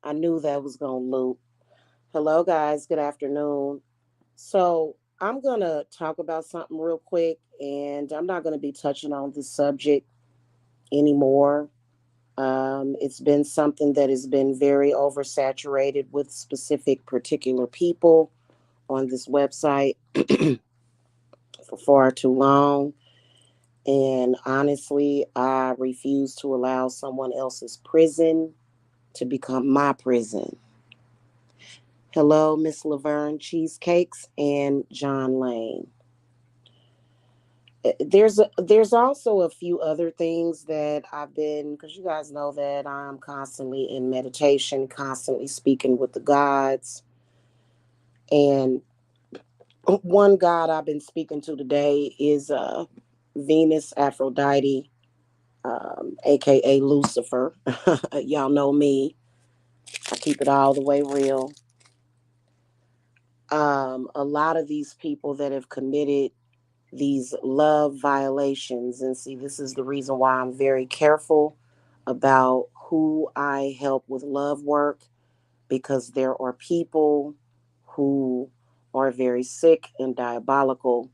I knew that was going to loop. Hello, guys. Good afternoon. So, I'm going to talk about something real quick, and I'm not going to be touching on this subject anymore. It's been something that has been very oversaturated with specific, particular people on this website for far too long. And honestly, I refuse to allow someone else's prison to become my prison. Hello, Miss Laverne Cheesecakes and John Lane. There's also a few other things that I've been, because you guys know that I'm constantly in meditation, constantly speaking with the gods. And one god I've been speaking to today is Venus Aphrodite, aka Lucifer. Y'all know me. I keep it all the way real. A lot of these people that have committed these love violations, and see, this is the reason why I'm very careful about who I help with love work, because there are people who are very sick and diabolical,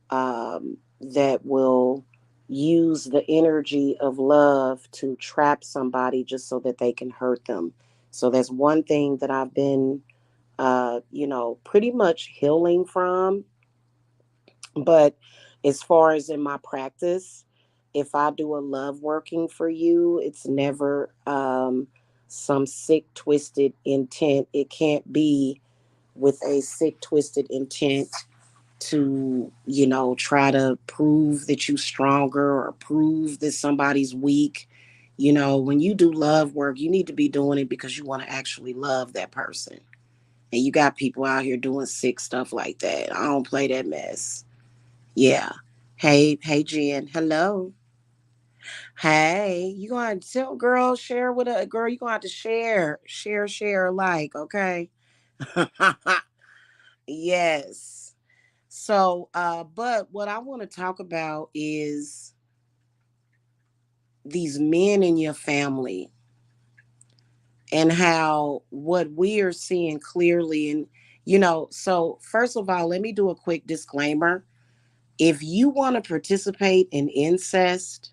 that will use the energy of love to trap somebody just so that they can hurt them. So that's one thing that I've been, pretty much healing from. But as far as in my practice, if I do a love working for you, it's never some sick, twisted intent. It can't be with a sick, twisted intent to, try to prove that you're stronger or prove that somebody's weak. When you do love work, you need to be doing it because you want to actually love that person. And you got people out here doing sick stuff like that. I don't play that mess. Yeah. Hey, Jen. Hello. Hey, you gonna tell girl, share with a girl, you gonna have to share like, okay? Yes. So but what I want to talk about is these men in your family and how what we are seeing clearly. And so first of all, let me do a quick disclaimer. If you want to participate in incest,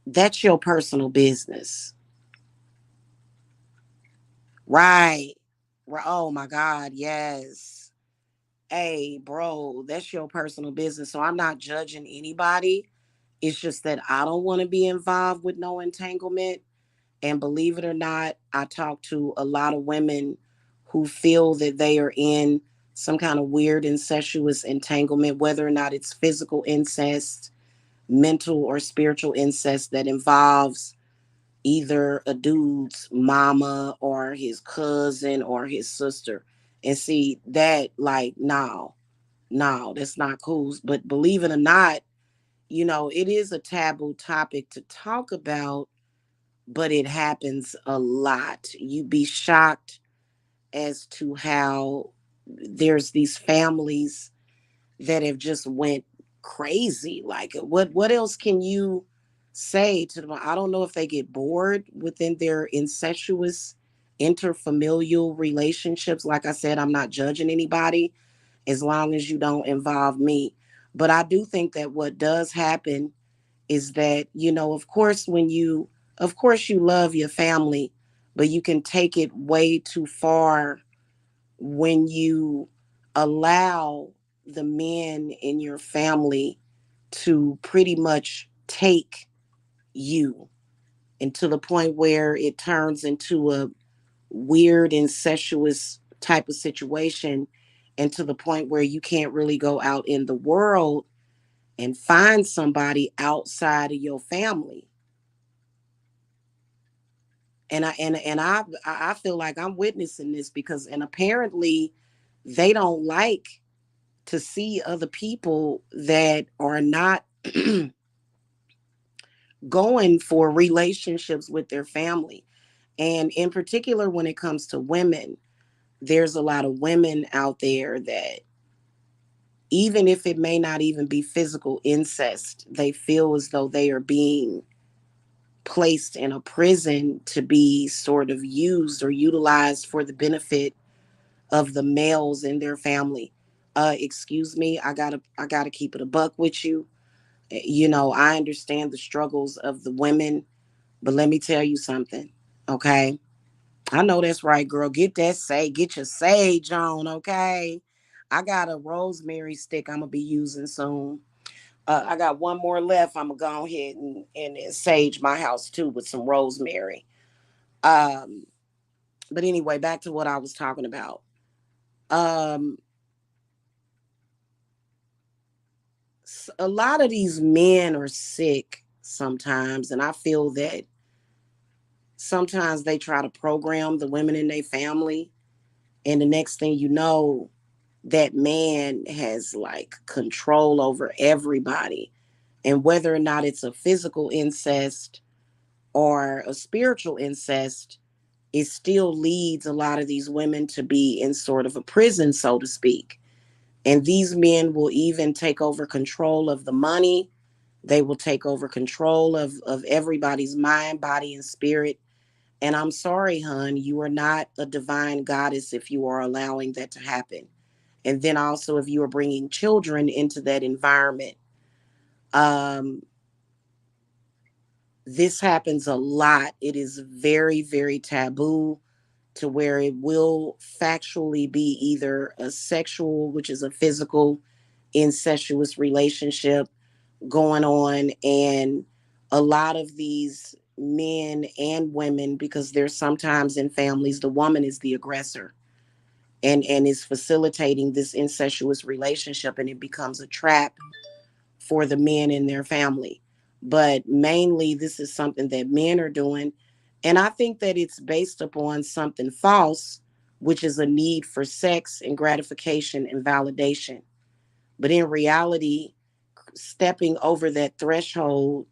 that's your personal business. Right. Oh my God, yes. Hey, bro, that's your personal business. So I'm not judging anybody. It's just that I don't want to be involved with no entanglement. And believe it or not, I talk to a lot of women who feel that they are in some kind of weird incestuous entanglement, whether or not it's physical incest, mental or spiritual incest that involves either a dude's mama or his cousin or his sister. And see that, like, no, that's not cool. But believe it or not, it is a taboo topic to talk about, but it happens a lot. You'd be shocked as to how there's these families that have just went crazy. Like, what else can you say to them? I don't know if they get bored within their incestuous interfamilial relationships. Like I said, I'm not judging anybody as long as you don't involve me. But I do think that what does happen is that, of course you love your family, but you can take it way too far when you allow the men in your family to pretty much take you, and to the point where it turns into a weird incestuous type of situation, and to the point where you can't really go out in the world and find somebody outside of your family. And I feel like I'm witnessing this because, and apparently they don't like to see other people that are not going for relationships with their family. And in particular, when it comes to women, there's a lot of women out there that, even if it may not even be physical incest, they feel as though they are being placed in a prison to be sort of used or utilized for the benefit of the males in their family. Excuse me, I gotta keep it a buck with you. I understand the struggles of the women, but let me tell you something, okay? I know that's right, girl. Get your sage on, okay? I got a rosemary stick I'm gonna be using soon. I got one more left. I'm gonna go ahead and sage my house too with some rosemary. Um, but anyway, back to what I was talking about. Um, a lot of these men are sick sometimes, and I feel that sometimes they try to program the women in their family, and the next thing you know, that man has like control over everybody. And whether or not it's a physical incest or a spiritual incest, it still leads a lot of these women to be in sort of a prison, so to speak. And these men will even take over control of the money. They will take over control of everybody's mind, body, and spirit. And I'm sorry, hon, you are not a divine goddess if you are allowing that to happen. And then also, if you are bringing children into that environment, um, this happens a lot. It is very, very taboo to where it will factually be either a sexual, which is a physical, incestuous relationship going on. And a lot of these men and women, because there's sometimes in families, the woman is the aggressor and is facilitating this incestuous relationship, and it becomes a trap for the men in their family. But mainly, this is something that men are doing. And I think that it's based upon something false, which is a need for sex and gratification and validation. But in reality, stepping over that threshold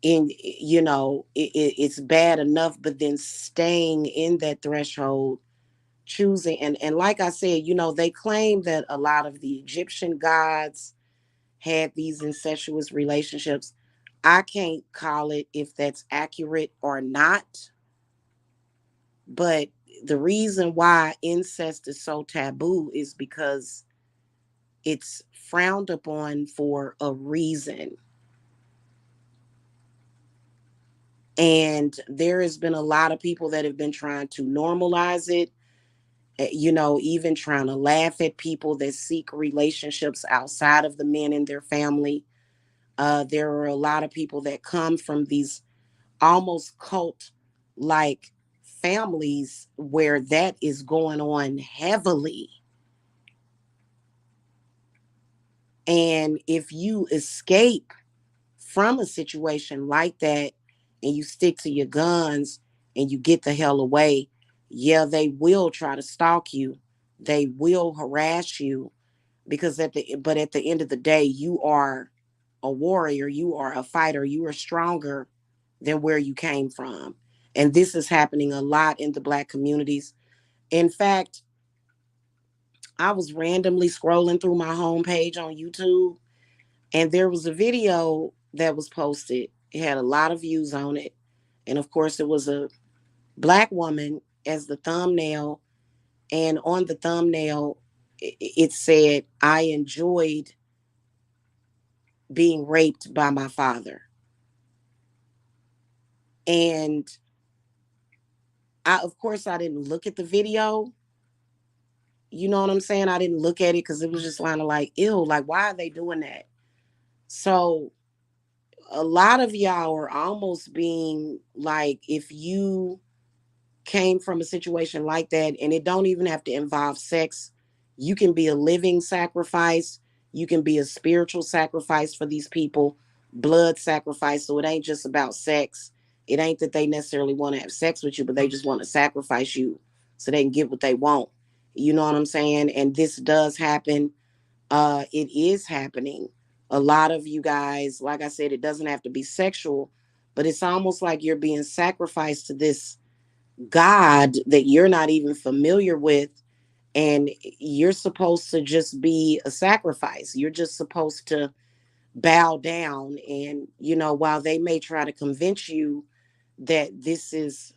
in, it's bad enough, but then staying in that threshold, choosing, and like I said, they claim that a lot of the Egyptian gods had these incestuous relationships. I can't call it if that's accurate or not, but the reason why incest is so taboo is because it's frowned upon for a reason. And there has been a lot of people that have been trying to normalize it, even trying to laugh at people that seek relationships outside of the men in their family. There are a lot of people that come from these almost cult like families where that is going on heavily. And if you escape from a situation like that and you stick to your guns and you get the hell away, yeah, they will try to stalk you. They will harass you because at the end of the day, you are a warrior, you are a fighter, you are stronger than where you came from. And this is happening a lot in the Black communities. In fact, I was randomly scrolling through my homepage on YouTube, and there was a video that was posted. It had a lot of views on it. And of course, it was a Black woman as the thumbnail. And on the thumbnail, it said, I enjoyed being raped by my father. And of course, I didn't look at the video. You know what I'm saying? I didn't look at it because it was just kind of like, ew, like, why are they doing that? So a lot of y'all are almost being like, if you came from a situation like that, and it don't even have to involve sex, you can be a living sacrifice, you can be a spiritual sacrifice for these people, blood sacrifice. So it ain't just about sex. It ain't that they necessarily want to have sex with you, but they just want to sacrifice you so they can get what they want. You know what I'm saying? And this does happen. It is happening. A lot of you guys, like I said, it doesn't have to be sexual, but it's almost like you're being sacrificed to this God that you're not even familiar with. And you're supposed to just be a sacrifice. You're just supposed to bow down. And, while they may try to convince you that this is,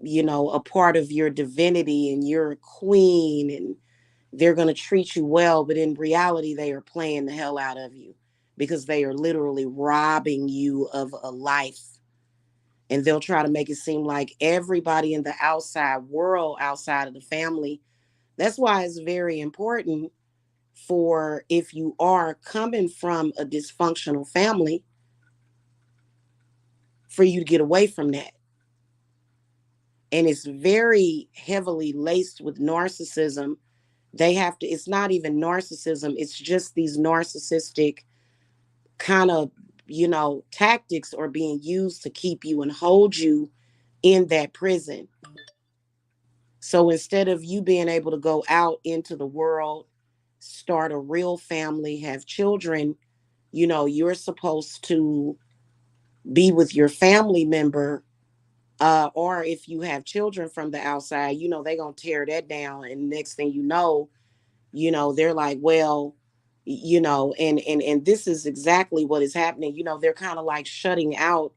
a part of your divinity and you're a queen and they're going to treat you well, but in reality, they are playing the hell out of you because they are literally robbing you of a life. And they'll try to make it seem like everybody in the outside world, outside of the family. That's why it's very important for, if you are coming from a dysfunctional family, for you to get away from that. And it's very heavily laced with narcissism. It's not even narcissism, it's just these narcissistic kind of, tactics are being used to keep you and hold you in that prison. So instead of you being able to go out into the world, start a real family, have children, you're supposed to be with your family member. Or if you have children from the outside, they're going to tear that down. And next thing they're like, well, and this is exactly what is happening. They're kind of like shutting out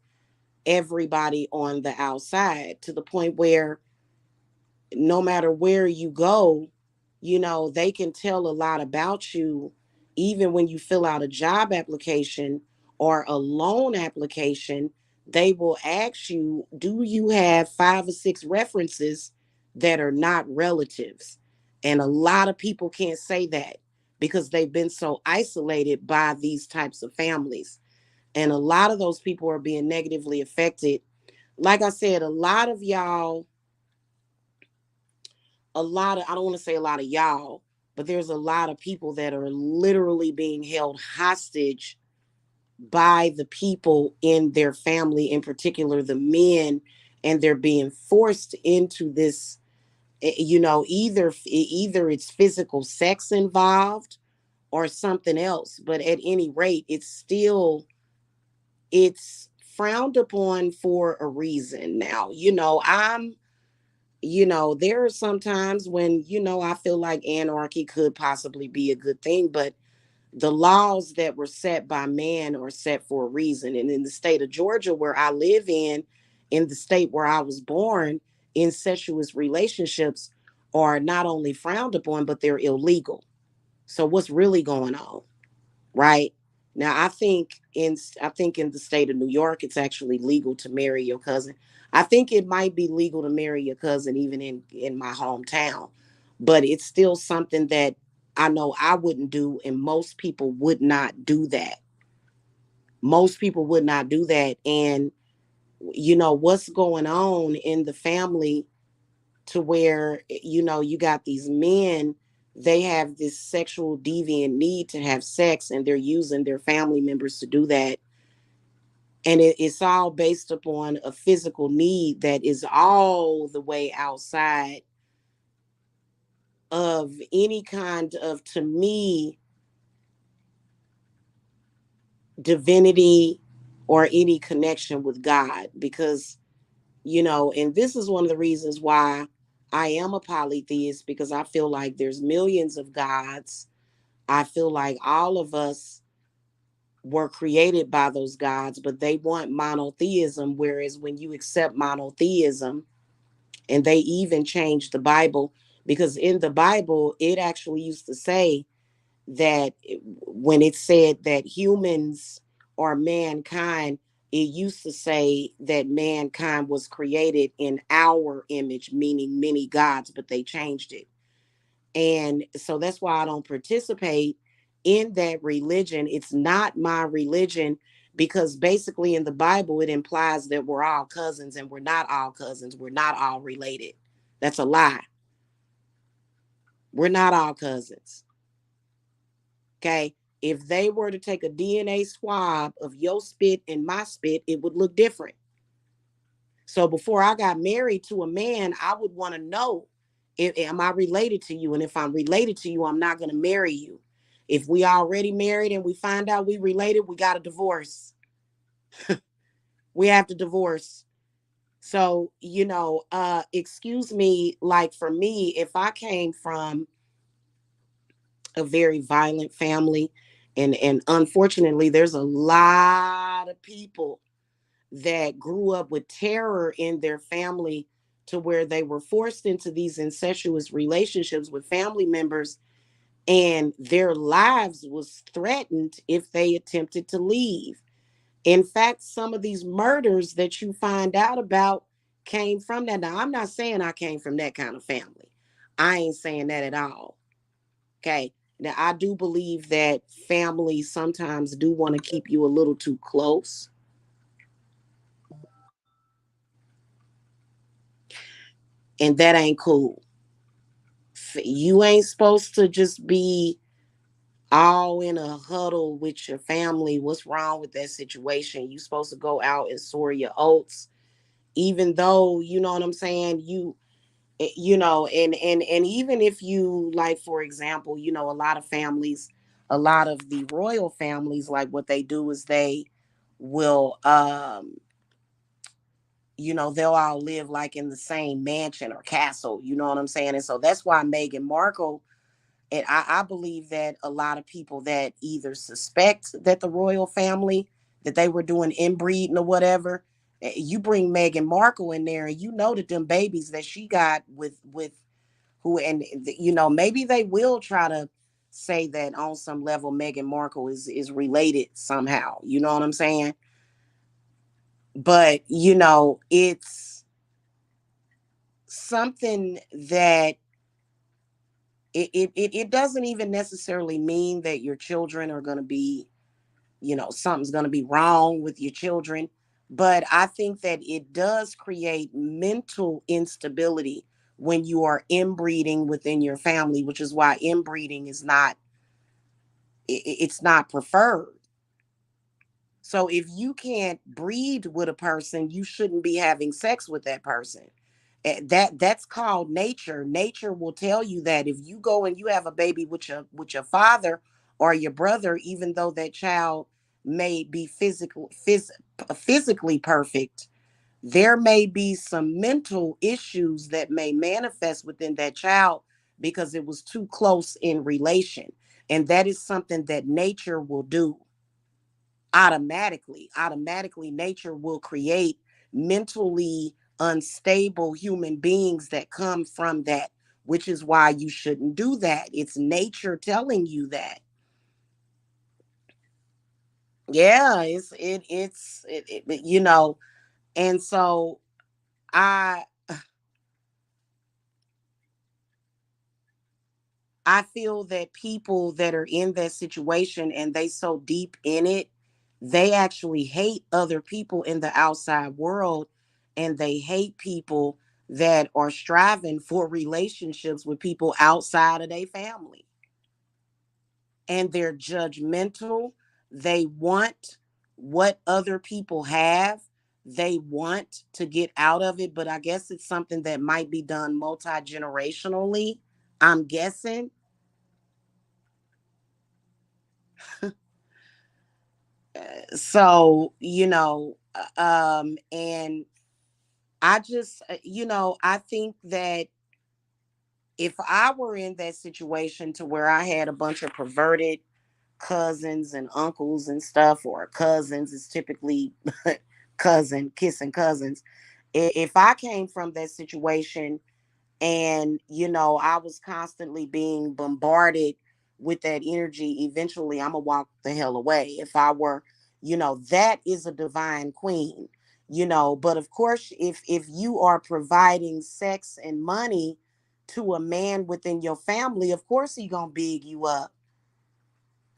everybody on the outside to the point where no matter where you go, they can tell a lot about you. Even when you fill out a job application or a loan application, they will ask you, do you have 5 or 6 references that are not relatives? And a lot of people can't say that because they've been so isolated by these types of families. And a lot of those people are being negatively affected. Like I said, I don't want to say a lot of y'all, but there's a lot of people that are literally being held hostage by the people in their family, in particular the men, and they're being forced into this, either it's physical sex involved or something else, but at any rate it's frowned upon for a reason. Now, there are some times when, I feel like anarchy could possibly be a good thing, but the laws that were set by man are set for a reason. And in the state of Georgia, where I live in the state where I was born, incestuous relationships are not only frowned upon, but they're illegal. So what's really going on? Right? Now, I think in the state of New York, it's actually legal to marry your cousin. I think it might be legal to marry your cousin even in my hometown, but it's still something that I know I wouldn't do, and most people would not do that. Most people would not do that, and what's going on in the family to where you got these men, they have this sexual deviant need to have sex, and they're using their family members to do that, and it's all based upon a physical need that is all the way outside of any kind of, to me, divinity or any connection with God. Because and this is one of the reasons why I am a polytheist, because I feel like there's millions of gods. I feel like all of us were created by those gods, but they want monotheism. Whereas when you accept monotheism, and they even changed the Bible, because in the Bible, it actually used to say that when it said that humans or mankind, it used to say that mankind was created in our image, meaning many gods, but they changed it. And so that's why I don't participate in that religion. It's not my religion, because basically in the Bible, it implies that we're all cousins, and we're not all cousins. We're not all related. That's a lie. We're not all cousins. Okay. If they were to take a DNA swab of your spit and my spit, it would look different. So before I got married to a man, I would want to know, am I related to you? And if I'm related to you, I'm not going to marry you. If we already married and we find out we related, we got to divorce. We have to divorce. So, excuse me, like for me, if I came from a very violent family, and unfortunately there's a lot of people that grew up with terror in their family, to where they were forced into these incestuous relationships with family members, and their lives was threatened if they attempted to leave. In fact, some of these murders that you find out about came from that. Now, I'm not saying I came from that kind of family. I ain't saying that at all. Okay. Now, I do believe that families sometimes do want to keep you a little too close, and that ain't cool. You ain't supposed to just be all in a huddle with your family. What's wrong with that situation? You supposed to go out and soar your oats, even though, you know what I'm saying, and even if you, like, for example, a lot of families, a lot of the royal families, like what they do is they will they'll all live like in the same mansion or castle, you know what I'm saying? And so that's why Meghan Markle, and I believe that a lot of people that either suspect that the royal family, that they were doing inbreeding or whatever, you bring Meghan Markle in there, and that them babies that she got with who, and maybe they will try to say that on some level Meghan Markle is related somehow. You know what I'm saying? But it's something that it doesn't even necessarily mean that your children are going to be, something's going to be wrong with your children. But I think that it does create mental instability when you are inbreeding within your family, which is why inbreeding is not, it's not preferred. So if you can't breed with a person, you shouldn't be having sex with that person. That's called nature. Nature will tell you that if you go and you have a baby with your father or your brother, even though that child may be physically perfect, there may be some mental issues that may manifest within that child because it was too close in relation. And that is something that nature will do automatically. Automatically, nature will create mentally unstable human beings that come from that, which is why you shouldn't do that. It's nature telling you that. Yeah, and so I I feel that people that are in that situation and they so deep in it, they actually hate other people in the outside world, and they hate people that are striving for relationships with people outside of their family. And they're judgmental. They want what other people have. They want to get out of it, but I guess it's something that might be done multi-generationally. I'm guessing. So and I just I think that if I were in that situation to where I had a bunch of perverted cousins and uncles and stuff, or cousins is typically cousin kissing cousins, if I came from that situation and I was constantly being bombarded with that energy, eventually I'm gonna walk the hell away. If I were, that is a divine queen. But of course, if you are providing sex and money to a man within your family, of course he gonna big you up.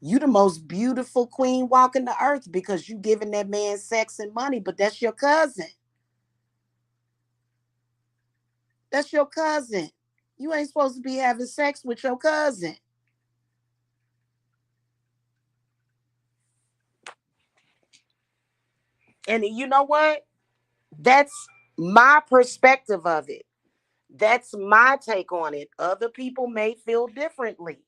You the most beautiful queen walking the earth because you giving that man sex and money, but that's your cousin. That's your cousin. You ain't supposed to be having sex with your cousin. And you know what? That's my perspective of it. That's my take on it. Other people may feel differently.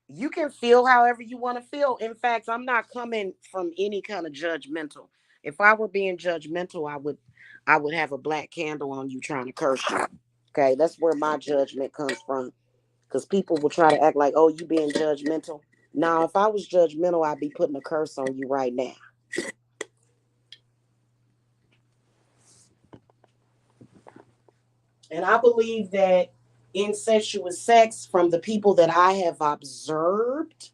You can feel however you want to feel. In fact, I'm not coming from any kind of judgmental. If I were being judgmental, I would have a black candle on you trying to curse you. Okay, that's where my judgment comes from. Because people will try to act like, oh, you being judgmental. Now, if I was judgmental, I'd be putting a curse on you right now. And I believe that incestuous sex, from the people that I have observed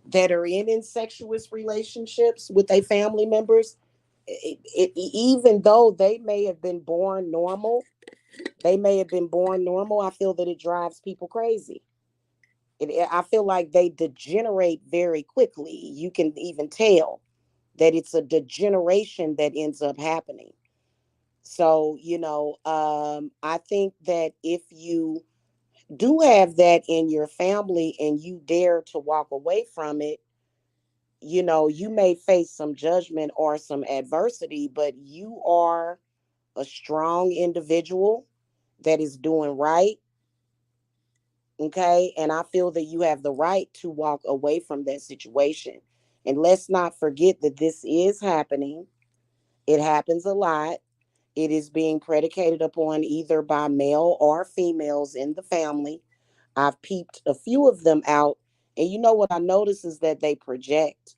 that are in incestuous relationships with their family members, even though they may have been born normal, I feel that it drives people crazy. I feel like they degenerate very quickly. You can even tell that it's a degeneration that ends up happening. So, I think that if you do have that in your family and you dare to walk away from it, you may face some judgment or some adversity, but you are a strong individual that is doing right. Okay. And I feel that you have the right to walk away from that situation. And let's not forget that this is happening. It happens a lot. It is being predicated upon either by male or females in the family. I've peeped a few of them out. And what I notice is that they project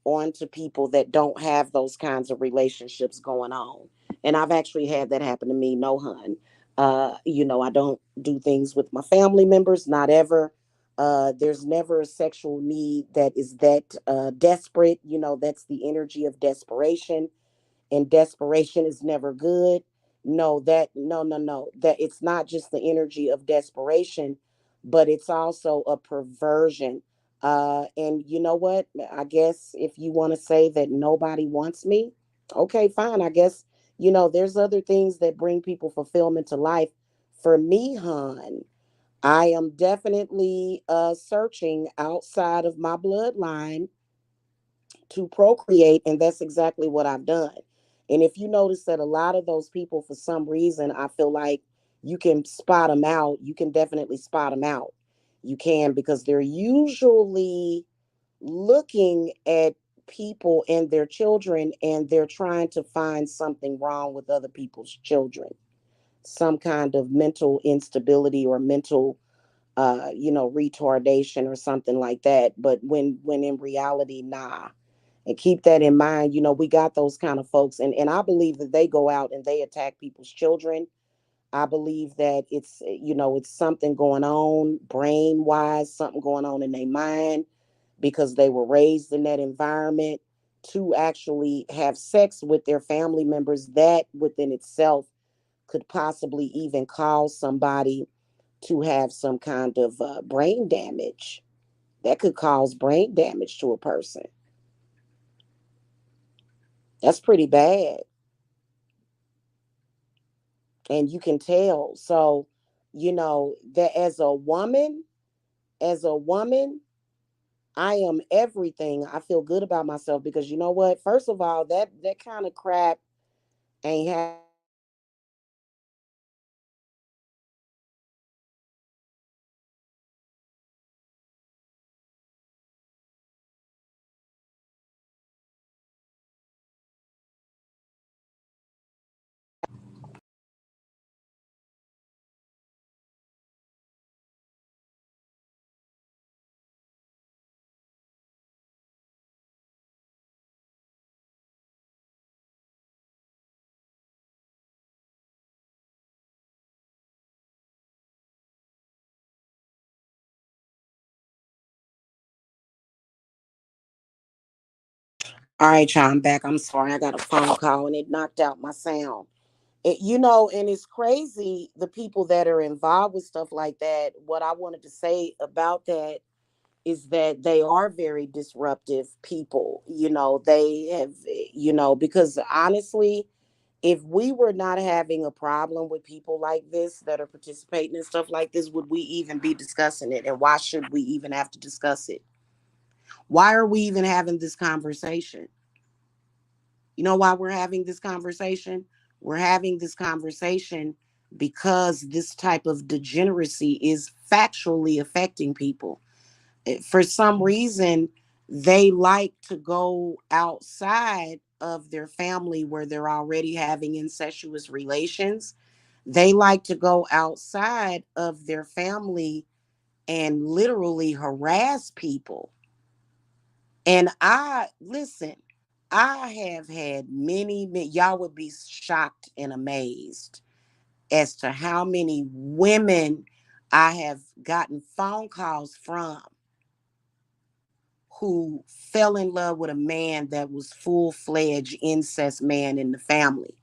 onto people that don't have those kinds of relationships going on. And I've actually had that happen to me, no hun. I don't do things with my family members, not ever. There's never a sexual need that is that desperate. That's the energy of desperation, and desperation is never good. No, that it's not just the energy of desperation, but it's also a perversion. And you know what, I guess if you want to say that nobody wants me, okay, fine. I guess there's other things that bring people fulfillment to life. For me, hon, I am definitely searching outside of my bloodline to procreate, and that's exactly what I've done. And if you notice that a lot of those people, for some reason, I feel like you can spot them out. You can definitely spot them out. You can, because they're usually looking at people and their children, and they're trying to find something wrong with other people's children, some kind of mental instability or mental retardation or something like that. But when in reality, nah. And keep that in mind. We got those kind of folks, and I believe that they go out and they attack people's children. I believe that it's something going on brain wise, something going on in their mind, because they were raised in that environment to actually have sex with their family members. That within itself could possibly even cause somebody to have some kind of brain damage. That could cause brain damage to a person. That's pretty bad. And you can tell. So, that as a woman, I am everything. I feel good about myself, because you know what? First of all, that kind of crap ain't happening in my lifetime. All right, y'all, I'm back. I'm sorry. I got a phone call and it knocked out my sound. And it's crazy, the people that are involved with stuff like that. What I wanted to say about that is that they are very disruptive people. They have, because honestly, if we were not having a problem with people like this that are participating in stuff like this, would we even be discussing it? And why should we even have to discuss it? Why are we even having this conversation? You know why we're having this conversation? We're having this conversation because this type of degeneracy is factually affecting people. For some reason, they like to go outside of their family where they're already having incestuous relations. They like to go outside of their family and literally harass people. And I listen, I have had y'all would be shocked and amazed as to how many women I have gotten phone calls from who fell in love with a man that was full-fledged incest man in the family,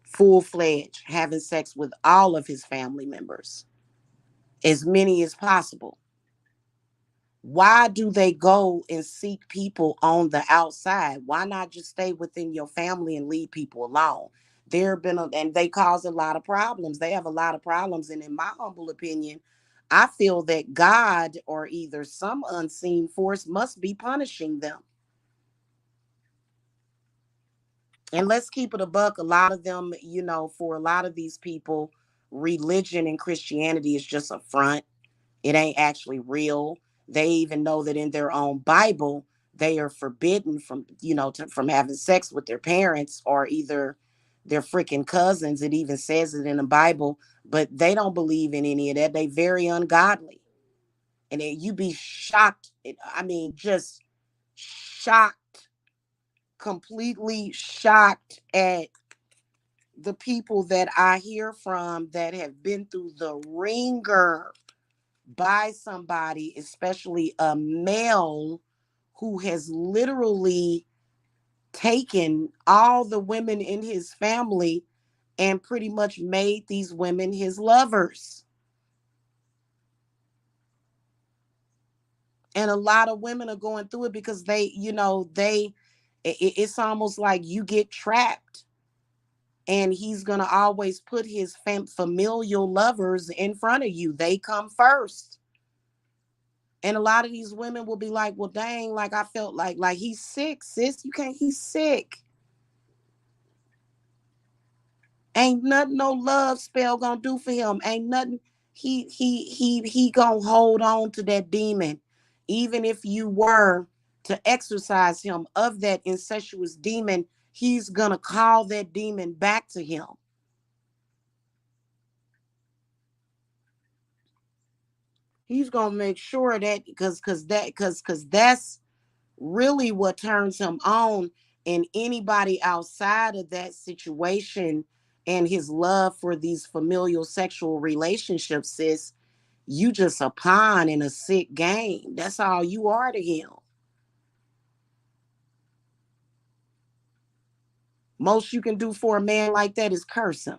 full-fledged, having sex with all of his family members, as many as possible. Why do they go and seek people on the outside? Why not just stay within your family and leave people alone? And they cause a lot of problems. They have a lot of problems. And in my humble opinion, I feel that God or either some unseen force must be punishing them. And let's keep it a buck. A lot of them, for a lot of these people, religion and Christianity is just a front. It ain't actually real. They even know that in their own Bible, they are forbidden from having sex with their parents or either their freaking cousins. It even says it in the Bible, but they don't believe in any of that. They very ungodly. And then you be shocked. I mean, just shocked, completely shocked at the people that I hear from that have been through the ringer by somebody, especially a male who has literally taken all the women in his family and pretty much made these women his lovers. And a lot of women are going through it because it's almost like you get trapped, and he's going to always put his familial lovers in front of you. They come first. And a lot of these women will be like, well, dang, like I felt like he's sick, sis. You can't, he's sick. Ain't nothing no love spell gonna do for him. Ain't nothing. He gonna hold on to that demon. Even if you were to exorcise him of that incestuous demon, he's gonna call that demon back to him. He's gonna make sure that because that's really what turns him on. And anybody outside of that situation and his love for these familial sexual relationships, sis, you just a pawn in a sick game. That's all you are to him. Most you can do for a man like that is curse him.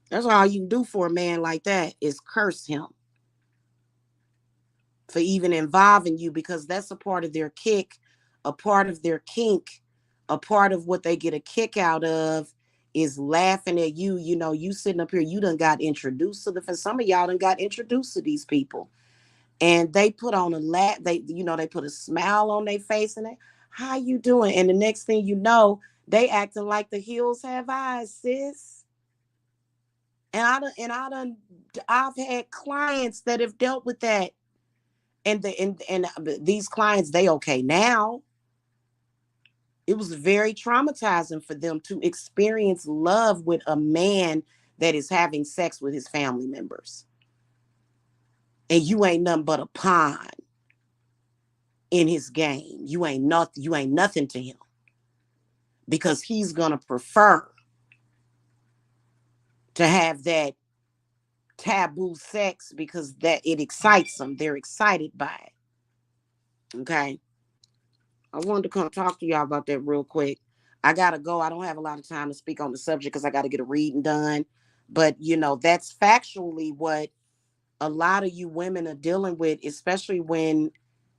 That's all you can do for a man like that is curse him for even involving you, because that's a part of their kick, a part of their kink, a part of what they get a kick out of is laughing at you. You know, you sitting up here, you done got introduced to the, some of y'all done got introduced to these people, and they put on a laugh, they put a smile on their face, and they, how you doing? And the next thing you know, they acting like the hills have eyes, sis. I've had clients that have dealt with that, and these clients, they okay now. It was very traumatizing for them to experience love with a man that is having sex with his family members, and you ain't nothing but a pawn in his game. You ain't nothing to him, because he's gonna prefer to have that taboo sex because that it excites them. They're excited by it. Okay. I wanted to come talk to y'all about that real quick. I gotta go. I don't have a lot of time to speak on the subject because I gotta get a reading done. But that's factually what a lot of you women are dealing with, especially when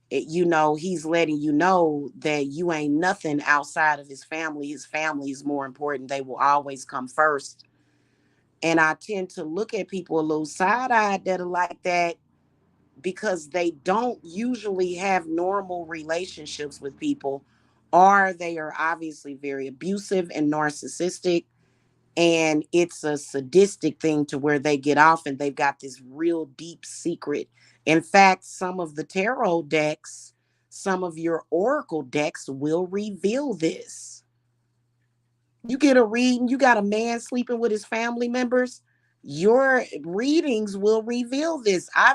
he's letting you know that you ain't nothing outside of his family. His family is more important. They will always come first. And I tend to look at people a little side-eyed that are like that because they don't usually have normal relationships with people, or they are obviously very abusive and narcissistic, and it's a sadistic thing to where they get off and they've got this real deep secret. In fact, some of the tarot decks, some of your oracle decks will reveal this. You get a reading, you got a man sleeping with his family members, your readings will reveal this. I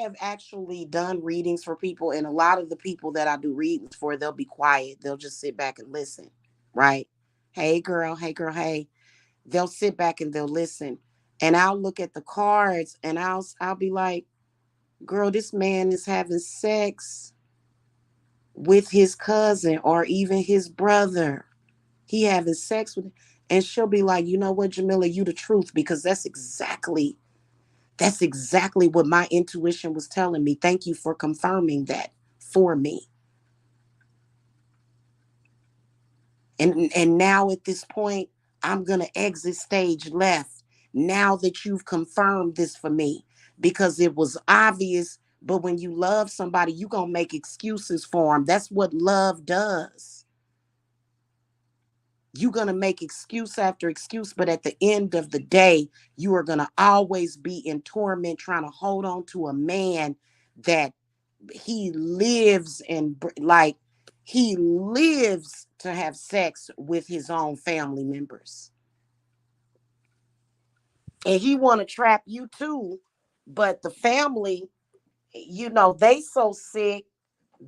have actually done readings for people, and a lot of the people that I do readings for, they'll be quiet. They'll just sit back and listen, right? Hey girl, hey girl, hey. They'll sit back and they'll listen. And I'll look at the cards and I'll be like, girl, this man is having sex with his cousin or even his brother. He having sex with, and she'll be like, you know what, Jamila, you the truth, because that's exactly what my intuition was telling me. Thank you for confirming that for me. And now at this point, I'm going to exit stage left now that you've confirmed this for me, because it was obvious. But when you love somebody, you're going to make excuses for them. That's what love does. You're going to make excuse after excuse, but at the end of the day, you are going to always be in torment trying to hold on to a man that he lives and like he lives to have sex with his own family members, and he want to trap you too. But the family, they so sick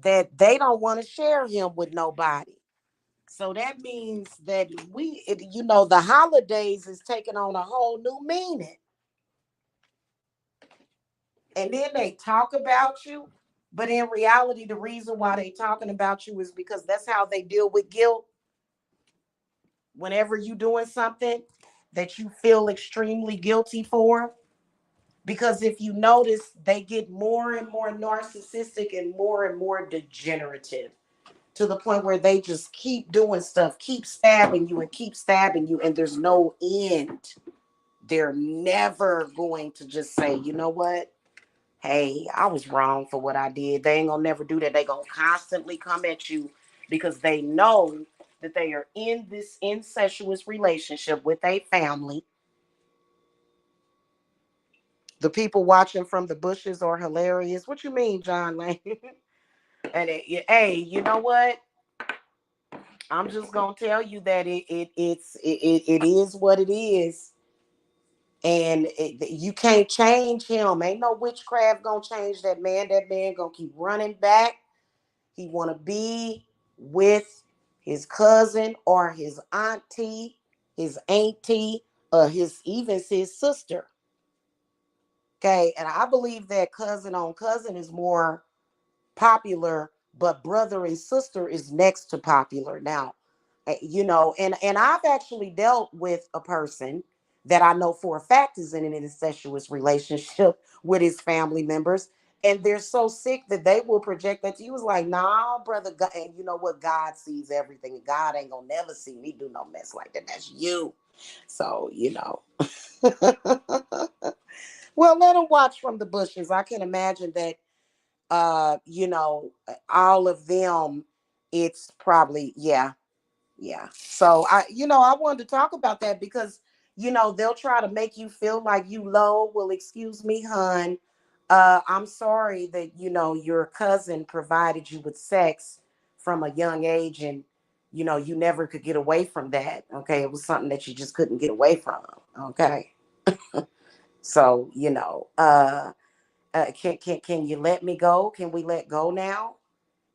that they don't want to share him with nobody. So that means that the holidays is taking on a whole new meaning. And then they talk about you, but in reality, the reason why they talking about you is because that's how they deal with guilt. Whenever you doing something that you feel extremely guilty for, because if you notice, they get more and more narcissistic and more degenerative, to the point where they just keep doing stuff, keep stabbing you and keep stabbing you, and there's no end. They're never going to just say, you know what? hey, I was wrong for what I did. They ain't gonna never do that. They gonna constantly come at you because they know that they are in this incestuous relationship with a family. The people watching from the bushes are hilarious. What you mean, John Lane? Hey, you know what? I'm just gonna tell you that it is what it is, and you can't change him. Ain't no witchcraft gonna change that man. That man gonna keep running back. He want to be with his cousin or his auntie, or his sister. Okay, and I believe that cousin on cousin is more popular, but brother and sister is next to popular. Now, and I've actually dealt with a person that I know for a fact is in an incestuous relationship with his family members, and they're so sick that they will project that to you. Was like, nah, brother, God, and you know what? God sees everything. God ain't gonna never see me do no mess like that. That's you. So, well, let them watch from the bushes. I can imagine that all of them, it's probably, yeah, yeah. So I wanted to talk about that because, they'll try to make you feel like you low. Well, excuse me, hun. I'm sorry that, your cousin provided you with sex from a young age, and, you never could get away from that. Okay. It was something that you just couldn't get away from. Okay. So, can you let me go? Can we let go now?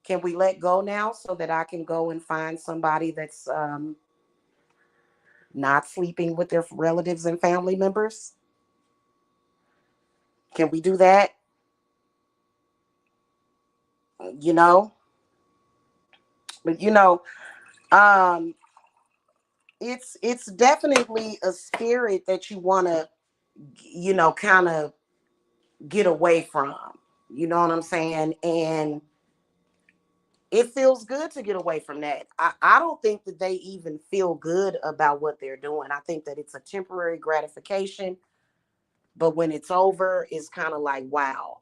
Can we let go now so that I can go and find somebody that's not sleeping with their relatives and family members? Can we do that? You know, but um, it's definitely a spirit that you want to, kind of get away from. You know what I'm saying? And it feels good to get away from that. I don't think that they even feel good about what they're doing. I think that it's a temporary gratification, but when it's over, it's kind of like, wow,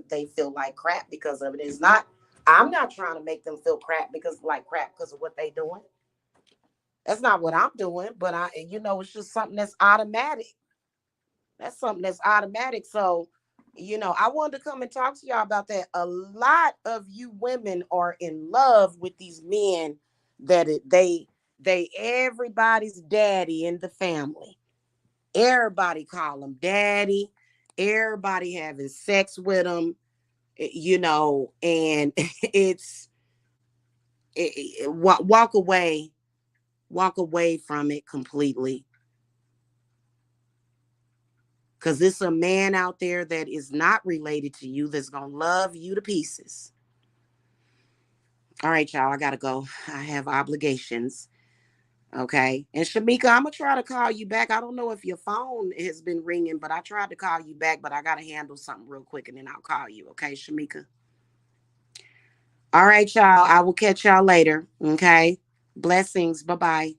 they feel like crap because of it. It's not, I'm not trying to make them feel crap because of what they doing. That's not what I'm doing, but it's just something that's automatic. That's something that's automatic. So, I wanted to come and talk to y'all about that. A lot of you women are in love with these men that they everybody's daddy in the family. Everybody call him daddy. Everybody having sex with him, and walk away from it completely. Because it's a man out there that is not related to you that's going to love you to pieces. All right, y'all, I got to go. I have obligations. Okay. And Shamika, I'm going to try to call you back. I don't know if your phone has been ringing, but I tried to call you back, but I got to handle something real quick and then I'll call you. Okay, Shamika? All right, y'all. I will catch y'all later. Okay. Blessings. Bye bye.